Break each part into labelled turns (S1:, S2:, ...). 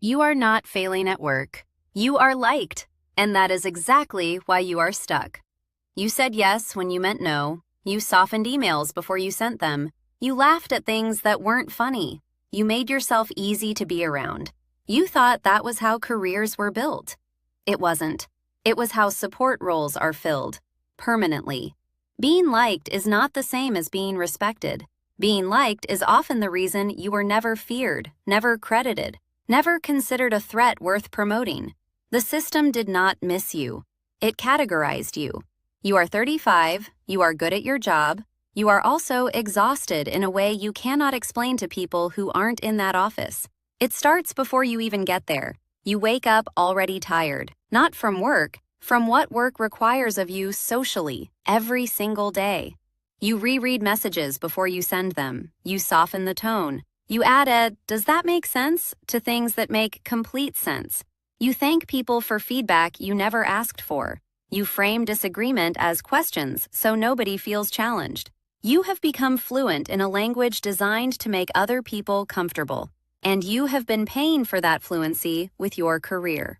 S1: You are not failing at work. You are liked, and that is exactly why you are stuck. You said yes when you meant no. You softened emails before you sent them. You laughed at things that weren't funny. You made yourself easy to be around. You thought that was how careers were built. It wasn't. It was how support roles are filled, permanently. Being liked is not the same as being respected. Being liked is often the reason you were never feared, never credited, never considered a threat worth promoting. The system did not miss you. It categorized you. You are 35, you are good at your job, you are also exhausted in a way you cannot explain to people who aren't in that office. It starts before you even get there. You wake up already tired, not from work, from what work requires of you socially, every single day. You reread messages before you send them. You soften the tone. You add a "does that make sense?" to things that make complete sense. You thank people for feedback you never asked for. You frame disagreement as questions so nobody feels challenged. You have become fluent in a language designed to make other people comfortable, and you have been paying for that fluency with your career.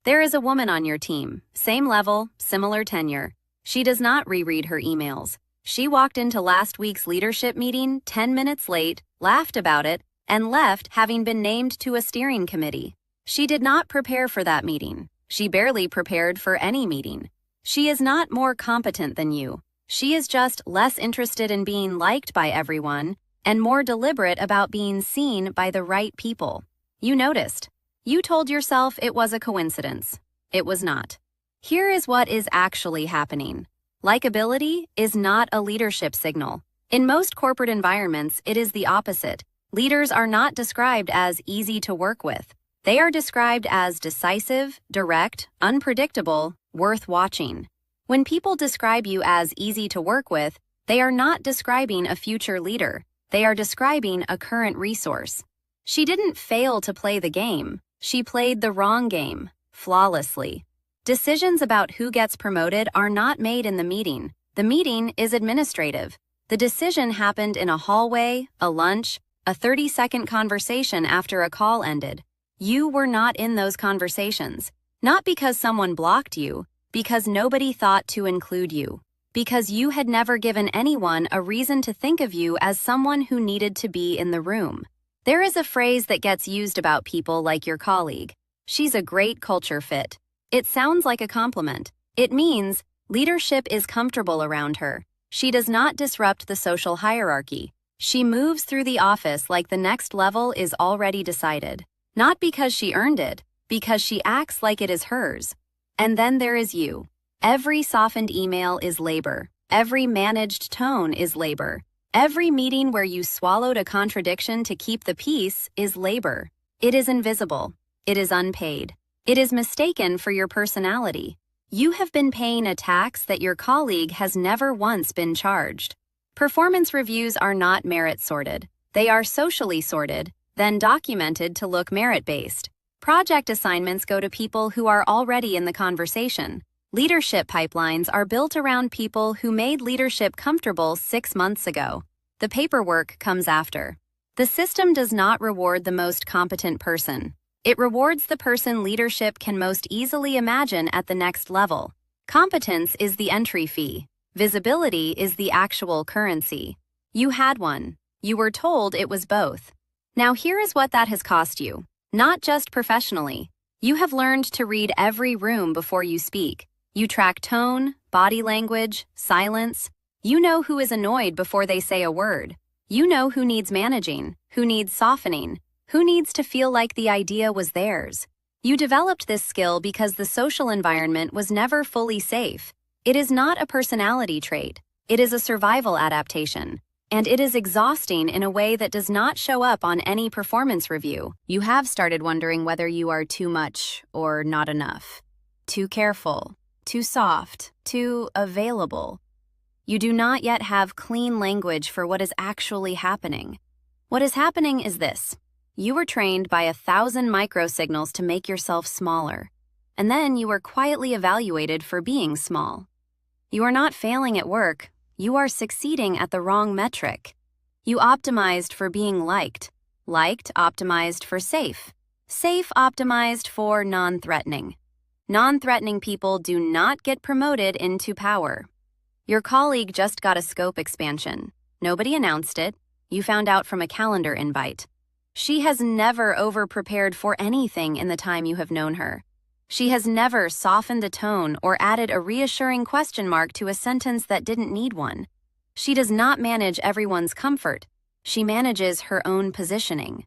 S1: There is a woman on your team, same level, similar tenure. She does not reread her emails. She walked into last week's leadership meeting 10 minutes late, laughed about it, and left having been named to a steering committee. She did not prepare for that meeting. She barely prepared for any meeting. She is not more competent than you. She is just less interested in being liked by everyone and more deliberate about being seen by the right people. You noticed. You told yourself it was a coincidence. It was not. Here is what is actually happening. Likability is not a leadership signal. In most corporate environments, it is the opposite. Leaders are not described as easy to work with. They are described as decisive, direct, unpredictable, worth watching. When people describe you as easy to work with, they are not describing a future leader. They are describing a current resource. She didn't fail to play the game. She played the wrong game, flawlessly. Decisions about who gets promoted are not made in the meeting. The meeting is administrative. The decision happened in a hallway, a lunch, a 30-second conversation after a call ended. You were not in those conversations. Not because someone blocked you, because nobody thought to include you. Because you had never given anyone a reason to think of you as someone who needed to be in the room. There is a phrase that gets used about people like your colleague. She's a great culture fit. It sounds like a compliment. It means leadership is comfortable around her. She does not disrupt the social hierarchy. She moves through the office like the next level is already decided. Not because she earned it, because she acts like it is hers. And then there is you. Every softened email is labor. Every managed tone is labor. Every meeting where you swallowed a contradiction to keep the peace is labor. It is invisible. It is unpaid. It is mistaken for your personality. You have been paying a tax that your colleague has never once been charged. Performance reviews are not merit-sorted. They are socially sorted, then documented to look merit-based. Project assignments go to people who are already in the conversation. Leadership pipelines are built around people who made leadership comfortable 6 months ago. The paperwork comes after. The system does not reward the most competent person. It rewards the person leadership can most easily imagine at the next level. Competence is the entry fee. Visibility is the actual currency. You had one. You were told it was both. Now here is what that has cost you. Not just professionally. You have learned to read every room before you speak. You track tone, body language, silence. You know who is annoyed before they say a word. You know who needs managing, who needs softening, who needs to feel like the idea was theirs. You developed this skill because the social environment was never fully safe. It is not a personality trait. It is a survival adaptation. And it is exhausting in a way that does not show up on any performance review. You have started wondering whether you are too much or not enough. Too careful, too soft, too available. You do not yet have clean language for what is actually happening. What is happening is this. You were trained by 1,000 microsignals to make yourself smaller, and then you were quietly evaluated for being small. You are not failing at work, you are succeeding at the wrong metric. You optimized for being liked, optimized for safe. Safe optimized for non-threatening. Non-threatening people do not get promoted into power. Your colleague just got a scope expansion. Nobody announced it. You found out from a calendar invite. She has never over-prepared for anything in the time you have known her. She has never softened a tone or added a reassuring question mark to a sentence that didn't need one. She does not manage everyone's comfort. She manages her own positioning.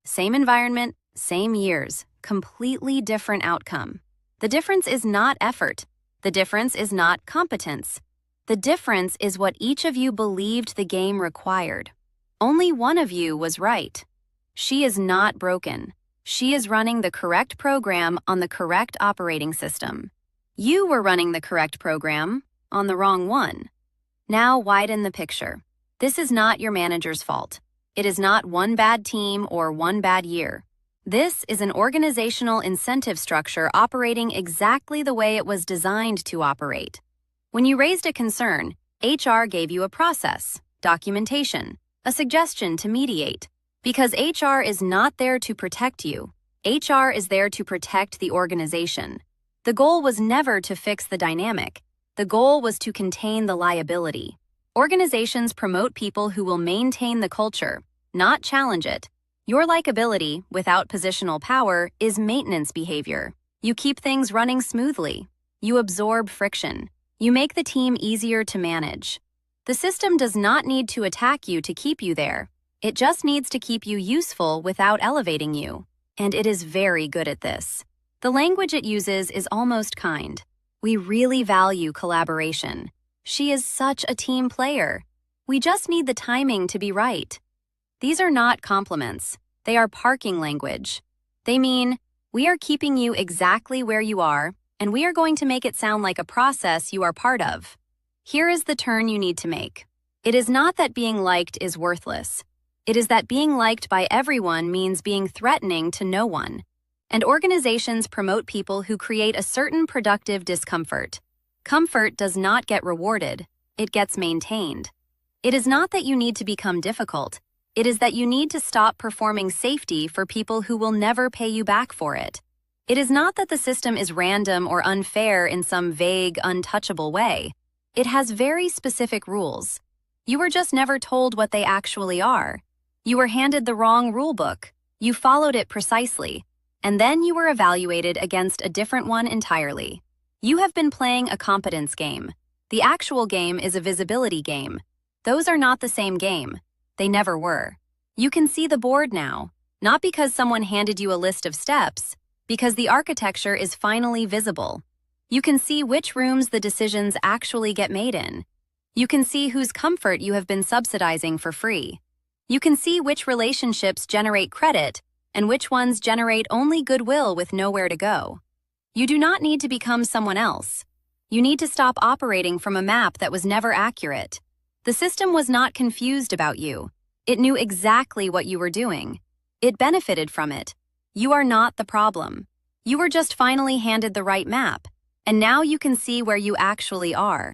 S1: Same environment, same years, completely different outcome. The difference is not effort. The difference is not competence. The difference is what each of you believed the game required. Only one of you was right. She is not broken. She is running the correct program on the correct operating system. You were running the correct program on the wrong one. Now widen the picture. This is not your manager's fault. It is not one bad team or one bad year. This is an organizational incentive structure operating exactly the way it was designed to operate. When you raised a concern, HR gave you a process, documentation, a suggestion to mediate. Because HR is not there to protect you. HR is there to protect the organization. The goal was never to fix the dynamic. The goal was to contain the liability. Organizations promote people who will maintain the culture, not challenge it. Your likability, without positional power, is maintenance behavior. You keep things running smoothly. You absorb friction. You make the team easier to manage. The system does not need to attack you to keep you there. It just needs to keep you useful without elevating you. And it is very good at this. The language it uses is almost kind. We really value collaboration. She is such a team player. We just need the timing to be right. These are not compliments. They are parking language. They mean, we are keeping you exactly where you are, and we are going to make it sound like a process you are part of. Here is the turn you need to make. It is not that being liked is worthless. It is that being liked by everyone means being threatening to no one. And organizations promote people who create a certain productive discomfort. Comfort does not get rewarded. It gets maintained. It is not that you need to become difficult. It is that you need to stop performing safety for people who will never pay you back for it. It is not that the system is random or unfair in some vague, untouchable way. It has very specific rules. You were just never told what they actually are. You were handed the wrong rulebook. You followed it precisely. And then you were evaluated against a different one entirely. You have been playing a competence game. The actual game is a visibility game. Those are not the same game. They never were. You can see the board now, not because someone handed you a list of steps, because the architecture is finally visible. You can see which rooms the decisions actually get made in. You can see whose comfort you have been subsidizing for free. You can see which relationships generate credit and which ones generate only goodwill with nowhere to go. You do not need to become someone else. You need to stop operating from a map that was never accurate. The system was not confused about you. It knew exactly what you were doing. It benefited from it. You are not the problem. You were just finally handed the right map, and now you can see where you actually are.